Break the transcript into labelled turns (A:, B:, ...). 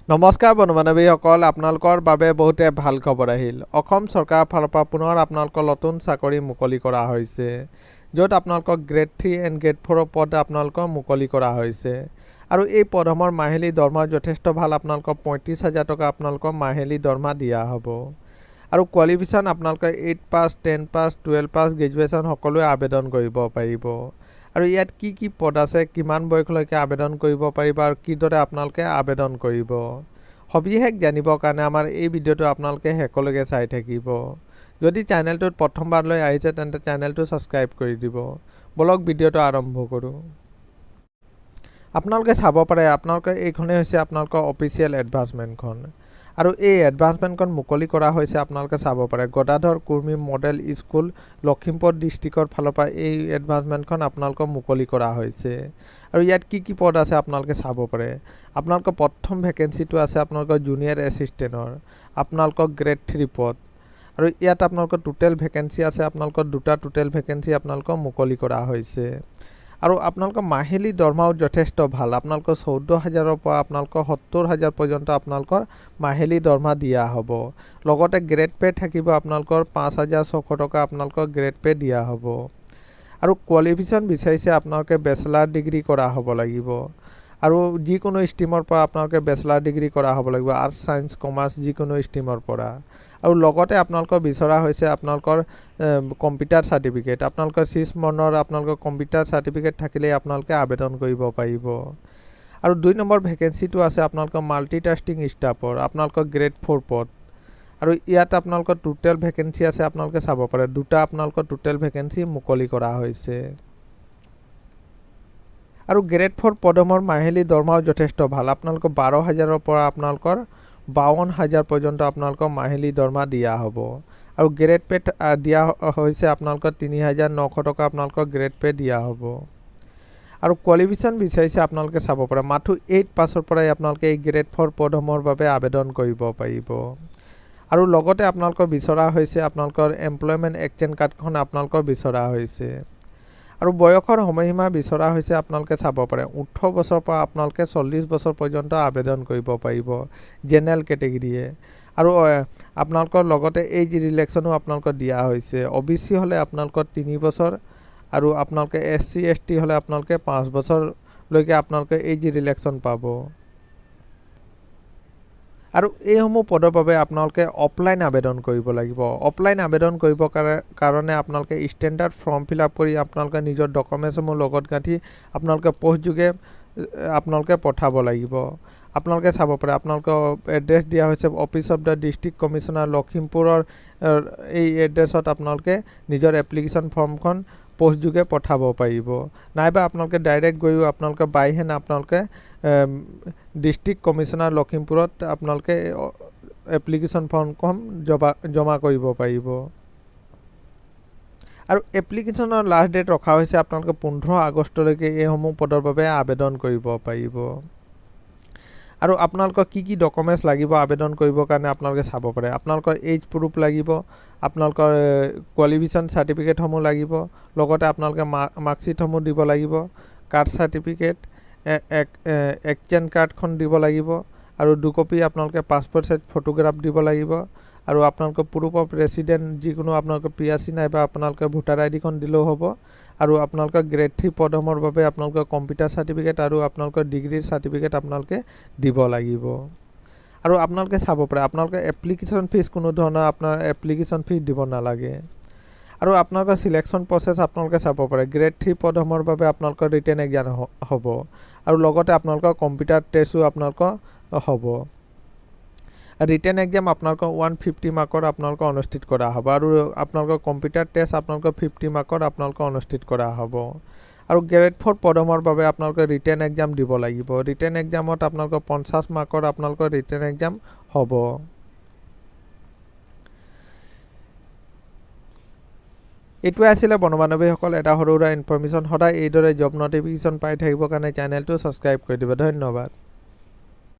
A: নমস্কাৰ বন্ধু-বান্ধৱীসকল, আপোনালোকৰ বাবে বহুতে ভাল খবৰ আহিল। অসম চৰকাৰৰ ফালৰ পৰা পুনৰ আপোনালোকৰ নতুন চাকৰি মুকলি কৰা হৈছে, য'ত আপোনালোকক গ্ৰেড 3 এণ্ড গ্ৰেড 4 পদ আপোনালোকৰ মুকলি কৰা হৈছে। আৰু এই পদসমূহৰ মাহিলী দৰমহা যথেষ্ট ভাল। আপোনালোকক 35,000 টকা আপোনালোকৰ মাহিলী দৰমহা দিয়া হ'ব। আৰু কোৱালিফিকেশ্যন আপোনালোকে 8 পাছ, 10 পাছ, 12 পাছ, গ্ৰেজুৱেশ্যন সকলোৱে আবেদন কৰিব পাৰিব। আৰু ইয়াত কি কি পদ আছে, কিমান বয়সলৈকে আবেদন কৰিব পাৰিব আৰু কিদৰে আপোনালোকে আবেদন কৰিব, সবিশেষ জানিবৰ কাৰণে আমাৰ এই ভিডিঅ'টো আপোনালোকে শেষলৈকে চাই থাকিব। যদি চেনেলটোত প্ৰথমবাৰলৈ আহিছে তেন্তে চেনেলটো ছাবস্ক্ৰাইব কৰি দিব। বলক ভিডিঅ'টো আৰম্ভ কৰোঁ। আপোনালোকে চাব পাৰে, আপোনালোকে এইখনেই হৈছে আপোনালোকৰ অফিচিয়েল এডভাৰ্টাইজমেণ্টখন। আৰু এই এডভাৰ্টাইজমেণ্টখন মুকলি কৰা হৈছে, আপোনালোকে চাব পাৰে গদাধৰ কুৰ্মী মডেল স্কুল লখিমপুৰ ডিষ্ট্ৰিক্টৰ ফালৰ পৰা এই এডভাৰ্টাইজমেণ্টখন আপোনালোকক মুকলি কৰা হৈছে। আৰু ইয়াত কি কি পদ আছে আপোনালোকে চাব পাৰে। আপোনালোকৰ প্ৰথম ভেকেঞ্চিটো আছে আপোনালোকৰ জুনিয়ৰ এছিষ্টেণ্টৰ, আপোনালোকৰ গ্ৰেড 3 পদ। আৰু ইয়াত আপোনালোকৰ টোটেল ভেকেঞ্চি আছে, আপোনালোকৰ দুটা টোটেল ভেকেঞ্চি আপোনালোকক মুকলি কৰা হৈছে। আৰু আপোনালোকৰ মাহিলী দৰমহাও যথেষ্ট ভাল। আপোনালোকৰ 14,000ৰ পৰা আপোনালোকৰ 70,000 পৰ্যন্ত আপোনালোকৰ মাহিলী দৰমহা দিয়া হ'ব। লগতে গ্ৰেড পে থাকিব আপোনালোকৰ 5,600 টকা আপোনালোকৰ গ্ৰেড পে দিয়া হ'ব। আৰু কোৱালিফিকেশ্যন বিচাৰিছে আপোনালোকে বেচেলাৰ ডিগ্ৰী কৰা হ'ব লাগিব। আৰু যিকোনো ষ্ট্ৰীমৰ পৰা আপোনালোকে বেচেলাৰ ডিগ্ৰী কৰা হ'ব লাগিব, আৰ্টছ, ছায়েন্স, কমাৰ্চ যিকোনো ষ্ট্ৰীমৰ পৰা। আৰু লগতে আপোনালোকৰ বিচৰা হৈছে আপোনালোকৰ কম্পিউটাৰ চাৰ্টিফিকেট। আপোনালোকৰ 6 মানৰ আপোনালোকৰ কম্পিউটাৰ চাৰ্টিফিকেট থাকিলেই আপোনালোকে আবেদন কৰিব পাৰিব। আৰু 2 নম্বৰ ভেকেঞ্চিটো আছে আপোনালোকৰ মাল্টিটাস্কিং ষ্টাফৰ, আপোনালোকৰ গ্ৰেড 4 পদ। আৰু ইয়াত আপোনালোকৰ টোটেল ভেকেঞ্চি আছে, আপোনালোকে চাব পাৰে দুটা আপোনালোকৰ টোটেল ভেকেঞ্চি মুকলি কৰা হৈছে। আৰু গ্ৰেড 4 পদমৰ মাহিলী দৰমহাও যথেষ্ট ভাল। আপোনালোকৰ 12,000ৰ পৰা আপোনালোকৰ 52,000 পৰ্যন্ত আপোনালোকৰ মাহিলী দৰমহা দিয়া হ'ব। আৰু গ্ৰেড পে দিয়া হৈছে আপোনালোকৰ 3,900 টকা আপোনালোকৰ গ্ৰেড পে দিয়া হ'ব। আৰু কোৱালিফিকেশ্যন বিচাৰিছে আপোনালোকে চাব পাৰে মাথো 8 পাছৰ পৰাই আপোনালোকে এই গ্ৰেড 4 পদসমূহৰ বাবে আবেদন কৰিব পাৰিব। আৰু লগতে আপোনালোকৰ বিচৰা হৈছে আপোনালোকৰ এমপ্লয়মেণ্ট এক্সচেঞ্জ কাৰ্ডখন আপোনালোকৰ বিচৰা হৈছে। আৰু বয়সৰ সময়সীমা বিচৰা হৈছে আপোনালোকে চাব পাৰে 18 বছৰৰ পৰা আপোনালোকে 40 বছৰ পৰ্যন্ত আবেদন কৰিব পাৰিব জেনেৰেল কেটেগৰীয়ে। আৰু আপোনালোকৰ লগতে এইজ ৰিলেক্সনো আপোনালোকৰ দিয়া হৈছে। OBC হ'লে আপোনালোকৰ 3 বছৰ, আৰু আপোনালোকে SC ST হ'লে আপোনালোকে 5 বছৰলৈকে আপোনালোকে এইজ ৰিলেক্সন পাব। আৰু এইসমূহ পদৰ বাবে আপোনালোকে অফলাইন আবেদন কৰিব লাগিব। অফলাইন আবেদন কৰিবৰ কাৰণে আপোনালোকে ষ্টেণ্ডাৰ্ড ফৰ্ম ফিল আপ কৰি আপোনালোকে নিজৰ ডকুমেণ্টসমূহ লগত গাঁঠি আপোনালোকে পোষ্টযোগে আপোনালোকে পঠাব লাগিব। আপোনালোকে চাব পাৰে আপোনালোকৰ এড্ৰেছ দিয়া হৈছে office of the district commissioner লখিমপুৰৰ। এই এড্ৰেছত আপোনালোকে নিজৰ এপ্লিকেশ্যন ফৰ্মখন পোষ্টযোগে পঠাব পাৰিব, নাইবা আপোনালোকে ডাইৰেক্ট গৈও আপোনালোকে বাই হেণ্ড আপোনালোকে ডিষ্ট্ৰিক্ট কমিশ্যনাৰ লখিমপুৰত আপোনালোকে এপ্লিকেশ্যন ফৰ্মখন জমা কৰিব পাৰিব। আৰু এপ্লিকেশ্যনৰ লাষ্ট ডেট ৰখা হৈছে আপোনালোকে 15 আগষ্টলৈকে এইসমূহ পদৰ বাবে আবেদন কৰিব পাৰিব। আৰু আপোনালোকৰ কি কি ডকুমেণ্টছ লাগিব আবেদন কৰিবৰ কাৰণে আপোনালোকে চাব পাৰে। আপোনালোকৰ এইজ প্ৰুফ লাগিব, আপোনালোকৰ কোৱালিফিকেশ্যন চাৰ্টিফিকেটসমূহ লাগিব, লগতে আপোনালোকে মাৰ্কশ্বিটসমূহ দিব লাগিব, কাষ্ট চাৰ্টিফিকেট, এক্সচেঞ্জ কাৰ্ডখন দিব লাগিব, আৰু 2 কপি আপোনালোকে পাছপৰ্ট চাইজ ফটোগ্ৰাফ দিব লাগিব। আৰু আপোনালোকৰ প্ৰুফ অফ ৰেচিডেণ্ট যিকোনো আপোনালোকৰ PRC নাইবা আপোনালোকে ভোটাৰ আইডিখন দিলেও হ'ব। আৰু আপোনালোকৰ গ্ৰেড 3 পদসমূহৰ বাবে আপোনালোকৰ কম্পিউটাৰ চাৰ্টিফিকেট আৰু আপোনালোকৰ ডিগ্ৰীৰ চাৰ্টিফিকেট আপোনালোকে দিব লাগিব। আৰু আপোনালোকে চাব পাৰে আপোনালোকে এপ্লিকেশ্যন ফিজ কোনো ধৰণৰ আপোনাৰ এপ্লিকেশ্যন ফিজ দিব নালাগে। আৰু আপোনালোকৰ চিলেকশ্যন প্ৰচেছ আপোনালোকে চাব পাৰে গ্ৰেড 3 পদসমূহৰ বাবে আপোনালোকৰ ৰিটেন এক্সাম হ'ব। আৰু লগতে আপোনালোকৰ কম্পিউটাৰ টেষ্টো আপোনালোকৰ হ'ব। ৰিটেন এক্সাম আপোনালোকৰ 150 মাৰ্কৰ আপোনালোকৰ অনুষ্ঠিত কৰা হ'ব। আৰু আপোনালোকৰ কম্পিউটাৰ টেষ্ট আপোনালোকৰ 50 মাৰ্কৰ আপোনালোকৰ অনুষ্ঠিত কৰা হ'ব। আৰু গ্ৰেড 4 পদমৰ বাবে আপোনালোকে ৰিটেন এক্সাম দিব লাগিব। ৰিটেন এক্সামত আপোনালোকৰ 50 মাৰ্কৰ আপোনালোকৰ ৰিটেন এক্সাম হ'ব। এইটোৱে আছিলে বন্ধু-বান্ধৱীসকল এটা সৰু সুৰা ইনফৰ্মেশ্যন। সদায় এইদৰে জব নটিফিকেশ্যন পাই থাকিবৰ কাৰণে চেনেলটো ছাবস্ক্ৰাইব কৰি দিব। ধন্যবাদ।